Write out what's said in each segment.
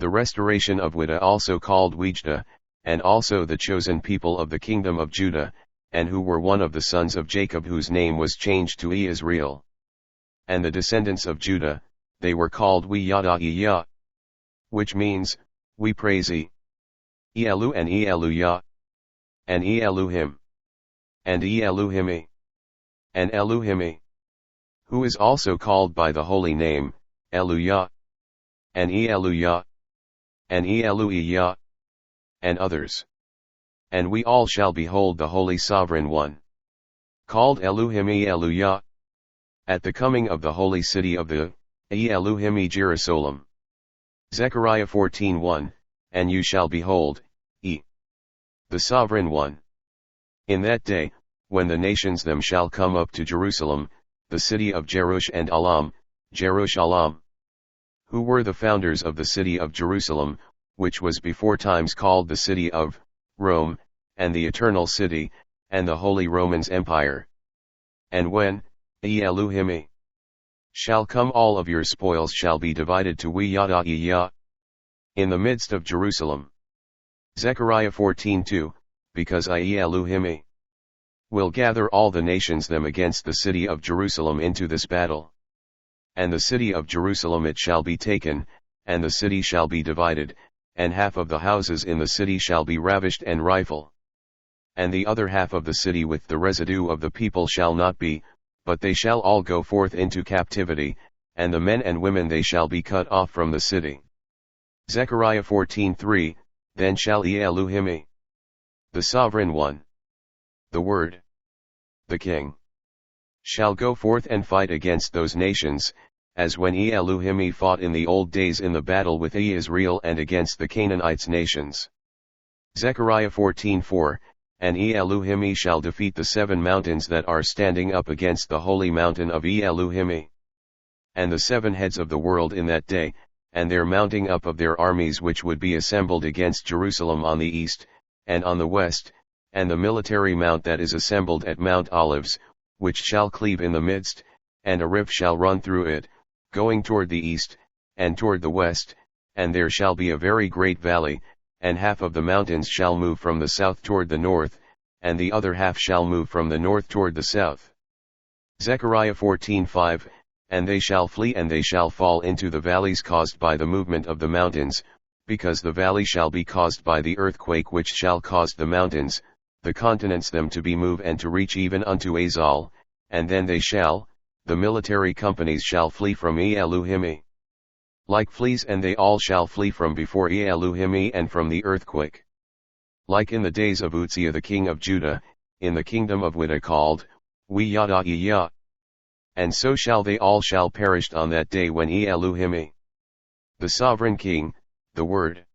the restoration of YADAH also called YADAH, and also the chosen people of the kingdom of Judah, and who were one of the sons of Jacob, whose name was changed to Israel. And the descendants of Judah, they were called YADAH Iy, which means, we praise ELU and ELU YAH, and ELU HYMN, and ELU HYMN Iy, and ELU HYMN Iy, who is also called by the holy name, ELU YAH, and ELU YAH, and ELU Iy, and others. And we all shall behold the Holy Sovereign One, called ELU HYMN ELU YAH, at the coming of the holy city of the ELU HYMN Jerusalem. Zechariah 14:1, and you shall behold, the Sovereign One. In that day, when the nations them shall come up to Jerusalem, the city of Jerusalem, who were the founders of the city of Jerusalem, which was before times called the city of Rome, and the eternal city, and the Holy Roman's Empire. And when ELU HYMN Iy shall come, all of your spoils shall be divided to YADAH Iy in the midst of Jerusalem. Zechariah 14:2, because ELU HYMN Iy will gather all the nations them against the city of Jerusalem into this battle. And the city of Jerusalem it shall be taken, and the city shall be divided, and half of the houses in the city shall be ravished and rifle. And the other half of the city with the residue of the people shall not be, but they shall all go forth into captivity, and the men and women they shall be cut off from the city. Zechariah 14:3, then shall ELU HYMN Iy, the Sovereign One, the Word, the King, shall go forth and fight against those nations, as when ELU HYMN Iy fought in the old days in the battle with Israel and against the Canaanites nations. Zechariah 14:4, and ELU HYMN Iy shall defeat the 7 mountains that are standing up against the holy mountain of ELU HYMN Iy, and the 7 heads of the world in that day, and their mounting up of their armies which would be assembled against Jerusalem on the east, and on the west, and the military mount that is assembled at Mount Olives, which shall cleave in the midst, and a rift shall run through it, going toward the east, and toward the west, and there shall be a very great valley, and half of the mountains shall move from the south toward the north, and the other half shall move from the north toward the south. Zechariah 14:5, and they shall flee and they shall fall into the valleys caused by the movement of the mountains, because the valley shall be caused by the earthquake which shall cause the mountains, the continents them to be moved and to reach even unto Azal, and then they shall, the military companies shall flee from ELU HYMN Iy, like fleas, and they all shall flee from before ELU HYMN Iy and from the earthquake. Like in the days of Uzziah the king of Judah, in the kingdom of YADAH called YADAH Iy. And so shall they all shall perish on that day when ELU HYMN Iy, the Sovereign King, the Word,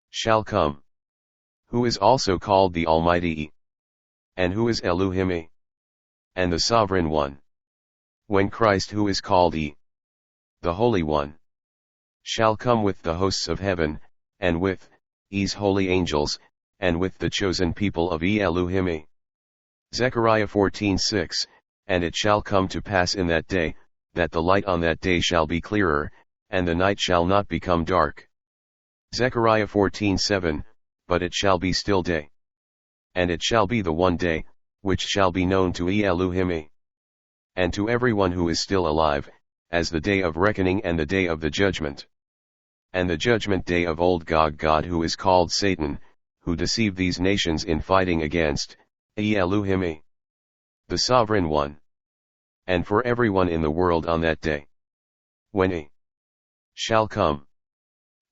shall come, who is also called the Almighty, and who is ELU HYMN Iy, and the Sovereign One. When Christ, who is called the Holy One, shall come with the hosts of heaven, and with His holy angels, and with the chosen people of ELU HYMN Iy. Zechariah 14:6, and it shall come to pass in that day, that the light on that day shall be clearer, and the night shall not become dark. Zechariah 14:7, but it shall be still day. And it shall be the one day, which shall be known to ELU HYMN Iy, and to everyone who is still alive, as the day of reckoning and the day of the judgment. And the judgment day of old God who is called Satan, who deceived these nations in fighting against ELU HYMN Iy, the Sovereign One. And for everyone in the world on that day, when He shall come.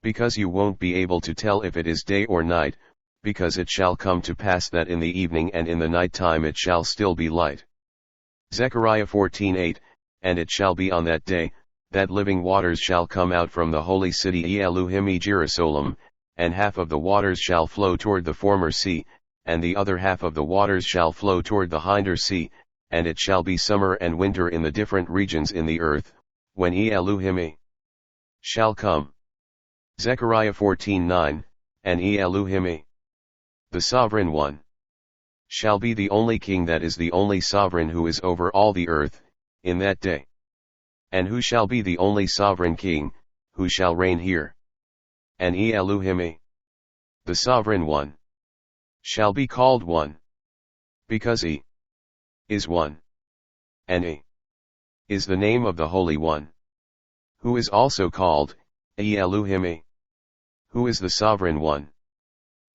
Because you won't be able to tell if it is day or night, because it shall come to pass that in the evening and in the night time it shall still be light. Zechariah 14:8, and it shall be on that day, that living waters shall come out from the holy city ELU HYMN Iy Jerusalem, and half of the waters shall flow toward the former sea, and the other half of the waters shall flow toward the hinder sea, and it shall be summer and winter in the different regions in the earth, when ELU HYMN Iy shall come. Zechariah 14:9, and ELU HYMN Iy, the Sovereign One, shall be the only king, that is the only sovereign who is over all the earth, in that day. And who shall be the only sovereign king, who shall reign here? and ELU HYMN Iy, the Sovereign One, shall be called One, because He is one, and He is the name of the Holy One, who is also called ELU HYMN Iy, who is the Sovereign One,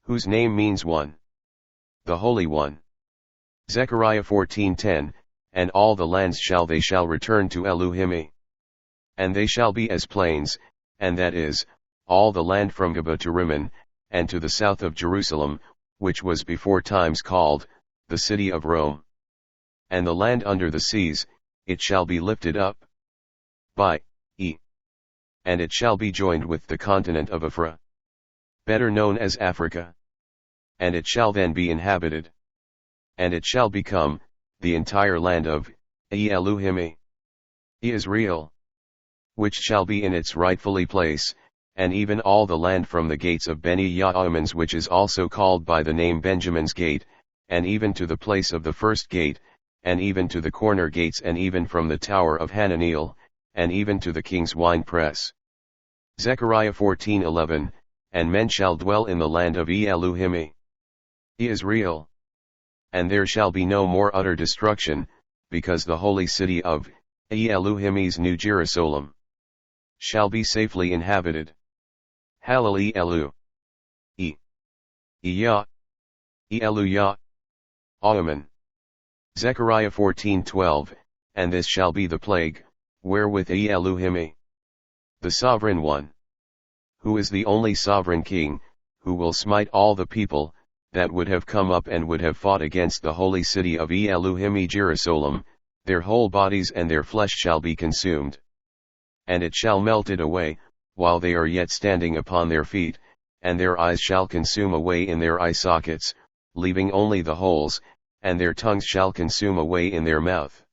whose name means One, the Holy One. Zechariah 14:10, and all the lands they shall return to ELU HYMN Iy, and they shall be as plains, and that is, all the land from Geba to Rimmon, and to the south of Jerusalem, which was before times called the city of Rome. And the land under the seas, it shall be lifted up by E, and it shall be joined with the continent of Ephra, better known as Africa. And it shall then be inhabited. And it shall become the entire land of ELU HYMN Iy, Israel, which shall be in its rightfully place, and even all the land from the gates of Beni Yaakov, which is also called by the name Benjamin's gate, and even to the place of the first gate, and even to the corner gates, and even from the tower of Hananeel, and even to the king's wine press. Zechariah 14:11, and men shall dwell in the land of ELU HYMN Iy, Israel. And there shall be no more utter destruction, because the holy city of ELU HYMN Iy's New Jerusalem shall be safely inhabited. Hallel ELU YAH, ELU YAH, Amen. Zechariah 14:12, and this shall be the plague, wherewith ELU HYMN Iy, the Sovereign One, who is the only sovereign king, who will smite all the people that would have come up and would have fought against the holy city of ELU HYMN Iy Jerusalem, their whole bodies and their flesh shall be consumed. And it shall melt it away, while they are yet standing upon their feet, and their eyes shall consume away in their eye sockets, leaving only the holes, and their tongues shall consume away in their mouth.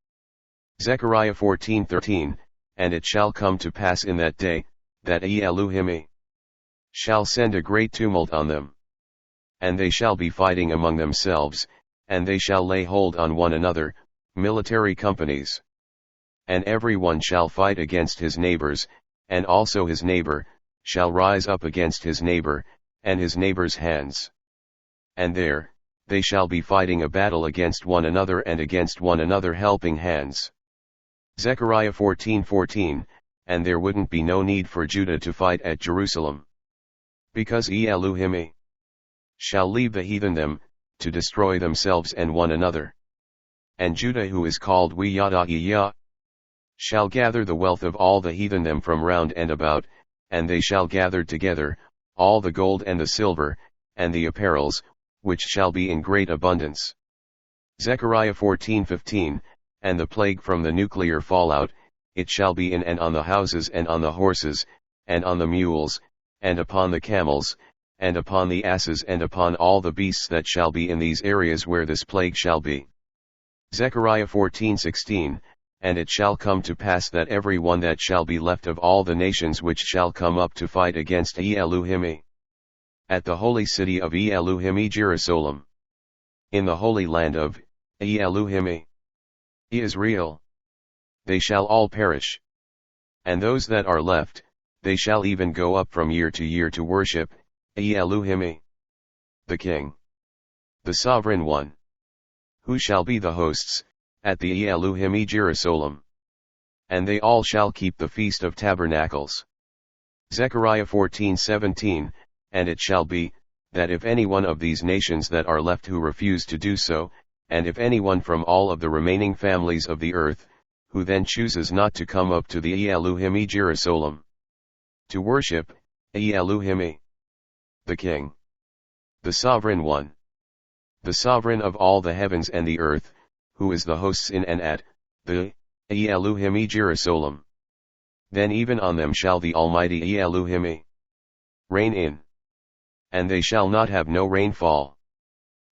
Zechariah 14:13, and it shall come to pass in that day, that ELU HYMN Iy shall send a great tumult on them. And they shall be fighting among themselves, and they shall lay hold on one another, military companies. And every one shall fight against his neighbors, and also his neighbor shall rise up against his neighbor, and his neighbor's hands. And there, they shall be fighting a battle against one another and against one another helping hands. Zechariah 14:14, and there wouldn't be no need for Judah to fight at Jerusalem, because ELU HYMN Iy shall leave the heathen them, to destroy themselves and one another. And Judah, who is called YADAH, shall gather the wealth of all the heathen them from round and about, and they shall gather together, all the gold and the silver, and the apparels, which shall be in great abundance. Zechariah 14:15, and the plague from the nuclear fallout, it shall be in and on the houses and on the horses, and on the mules, and upon the camels, and upon the asses and upon all the beasts that shall be in these areas where this plague shall be. Zechariah 14:16, and it shall come to pass that every one that shall be left of all the nations which shall come up to fight against ELU HYMN Iy, at the holy city of ELU HYMN Iy Jerusalem, in the holy land of ELU HYMN Iy Israel, they shall all perish. And those that are left, they shall even go up from year to year to worship ELU HYMN Iy, the King, the Sovereign One, who shall be the hosts, at the ELU HYMN Iy Jerusalem. And they all shall keep the Feast of Tabernacles. Zechariah 14:17, and it shall be, that if any one of these nations that are left who refuse to do so, and if anyone from all of the remaining families of the earth, who then chooses not to come up to the ELU HYMN Iy Jerusalem, to worship ELU HYMN Iy, the King, the Sovereign One, the Sovereign of all the heavens and the earth, who is the hosts in and at the ELU HYMN Iy Jerusalem, then even on them shall the Almighty ELU HYMN Iy rain in, and they shall not have no rainfall.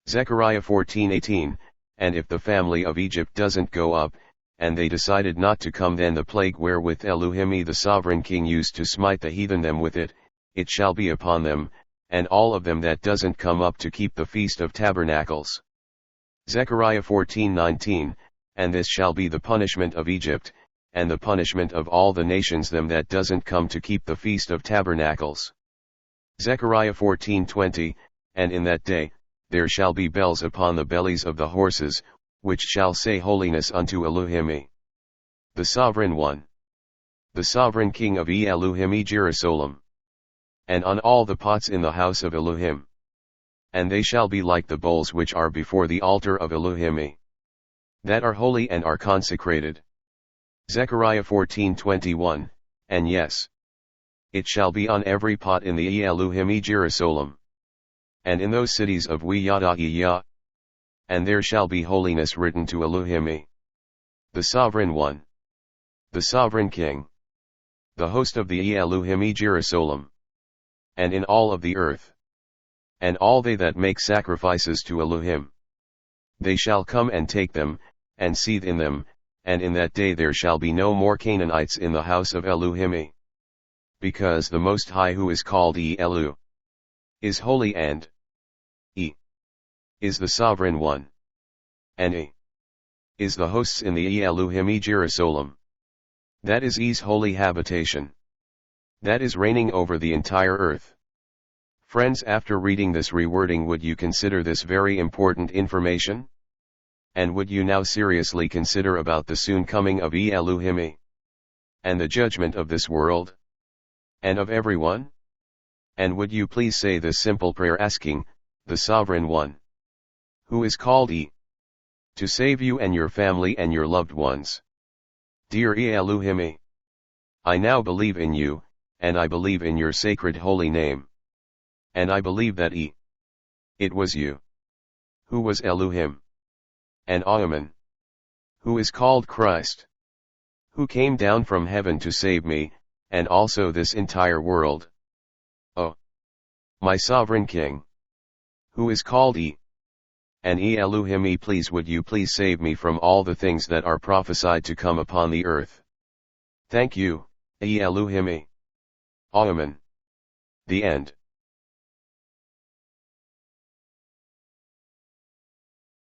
Zechariah 14:18, and if the family of Egypt doesn't go up, and they decided not to come, then the plague wherewith ELU HYMN Iy the sovereign king used to smite the heathen them with it, it shall be upon them, and all of them that doesn't come up to keep the Feast of Tabernacles. Zechariah 14:19, and this shall be the punishment of Egypt, and the punishment of all the nations them that doesn't come to keep the Feast of Tabernacles. Zechariah 14:20, and in that day, there shall be bells upon the bellies of the horses, which shall say holiness unto ELU HYMN Iy. The Sovereign One. The Sovereign King of ELU HYMN Iy Jerusalem. And on all the pots in the house of ELU HYMN. And they shall be like the bowls which are before the altar of ELU HYMN Iy. That are holy and are consecrated. Zechariah 14:21, and yes, it shall be on every pot in the ELU HYMN Iy Jerusalem. And in those cities of YADAH. And there shall be holiness written to ELU HYMN Iy. The Sovereign One. The Sovereign King. The host of the ELU HYMN Iy Jerusalem. And in all of the earth. And all they that make sacrifices to ELU HYMN Iy. They shall come and take them, and seethe in them, and in that day there shall be no more Canaanites in the house of ELU HYMN Iy. Because the Most High, who is called ELU, is holy, and E is the Sovereign One, and E is the hosts in the ELU HYMN Iy Jerusalem. That is E's holy habitation. That is reigning over the entire earth. Friends, after reading this rewording, would you consider this very important information? And would you now seriously consider about the soon coming of ELU HYMN Iy? And the judgment of this world? And of everyone? And would you please say this simple prayer asking, the Sovereign One, who is called E, to save you and your family and your loved ones. Dear ELU HYMN Iy, I now believe in you, and I believe in your sacred holy name. And I believe that it was you, who was ELU HYMN Iy, and OUI, who is called Christ, who came down from heaven to save me, and also this entire world. Oh, my Sovereign King, who is called E, and ELU HYMN Iy, please would you please save me from all the things that are prophesied to come upon the earth. Thank you, ELU HYMN Iy. Amen. The end.